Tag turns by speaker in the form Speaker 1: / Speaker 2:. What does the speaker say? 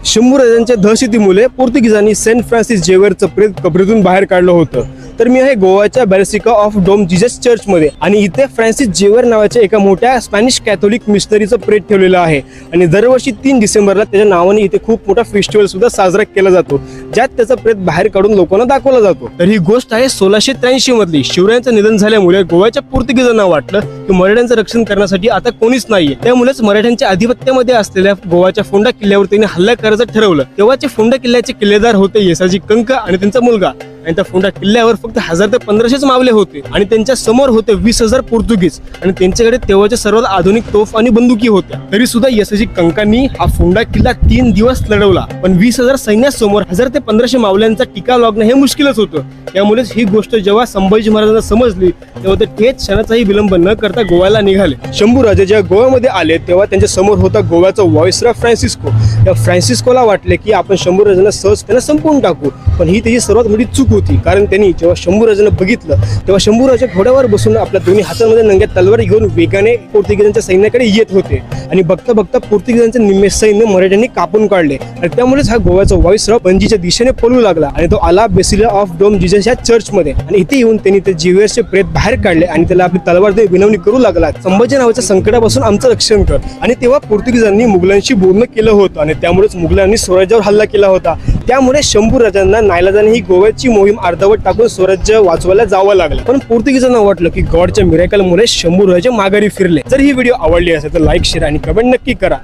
Speaker 1: शंभूराजांच्या दहशतीमुळे पोर्तुगीजांनी Saint Francis जेवेअरचं प्रेत कबरीतून बाहेर काढलं होतं। तर मी आहे गोवाच्या बॅसिलिका ऑफ डोम जीसस चर्चमध्ये आणि इथे फ्रान्सिस जेवेअर नावाच्या एका मोठ्या स्पॅनिश कॅथोलिक मिशनरीचं प्रेत ठेवलेलं आहे आणि दरवर्षी 3 डिसेंबरला त्याच्या नावाने इथे खूप मोठा फेस्टिवल सुद्धा साजरा केला जातो, ज्यात त्याचा प्रेत बाहेर काढून लोकांना दाखवला जातो। तर ही गोष्ट आहे 1683 मधली। शिवरायांचं निधन झाल्यामुळे गोव्याच्या पोर्तुगीजांना वाटलं की मराठ्यांचं रक्षण करण्यासाठी आता कोणीच नाहीये, त्यामुळेच मराठ्यांच्या आधिपत्यामध्ये असलेल्या गोवाच्या फोंडा किल्ल्यावर त्यांनी हल्ला करायचं ठरवलं। तेव्हाचे फोंडा किल्ल्याचे किल्लेदार होते येसाजी कंक आणि त्यांचा मुलगा, आणि त्या फोंडा किल्ल्यावर फक्त 1000 ते 1500 मावले होते आणि त्यांच्या समोर होते 20,000 पोर्तुगीज आणि त्यांच्याकडे तेव्हाच्या सर्वात आधुनिक तोफ आणि बंदुकी होत्या। तरी सुद्धा येसाजी कंकांनी हा फोंडा किल्ला 3 दिवस लढवला, पण 20,000 सैन्यासमोर 1000 ते 1500 मावल्यांचा टीका लागणं हे मुश्किलच होतं। त्यामुळेच ही गोष्ट जेव्हा संभाजी महाराजांना समजली तेव्हा ते थेट क्षणाचाही विलंब न करता गोव्याला निघाले। शंभूराजे जेव्हा गोव्यामध्ये आले तेव्हा त्यांच्या समोर होता गोव्याचा व्हाईसरॉय फ्रान्सिस्को। त्या फ्रान्सिस्कोला वाटले की आपण शंभूराजांना सहज त्यांना संपवून टाकू, पण ही त्याची सर्वात मोठी चूक होती, कारण त्यांनी जेव्हा शंभूराजांना बघितलं तेव्हा शंभूराजे घोड्यावर बसून आपल्या दोन्ही हातांमध्ये नंग्या तलवार घेऊन वेगाने पोर्तुगीजांच्या सैन्याकडे येत होते आणि बघता बघता पोर्तुगीजांचे निम्मे सैन्य मराठ्यांनी कापून काढले आणि त्यामुळेच हा गोव्याचा व्हाईसरॉय पणजीच्या दिशेने पळू लागला आणि तो आला बॅसिलिका ऑफ डोम जीसस या चर्चमध्ये आणि इथे येऊन त्यांनी ते जेवेअरचे प्रेत बाहेर काढले आणि त्याला आपली तलवार देऊन विनवणी करू लागला, संभाजी नावाच्या संकटापासून आमचं रक्षण कर। आणि तेव्हा पोर्तुगीजांनी मुघलांशी बोलणं केलं होतं आणि त्यामुळेच मुघलांनी स्वराज्यावर हल्ला केला होता। त्यामुळे शंभूराजांना नाईलाजाने ही गोव्याची मोहीम अर्धवट टाकून स्वराज्य वाचवायला जावं लागलं, पण पोर्तुगीजांना वाटलं की गॉडच्या मिरेकलमुळे शंभूराजे माघारी फिरले। जर ही व्हिडिओ आवडली असेल तर लाईक, शेअर आणि कमेंट नक्की करा।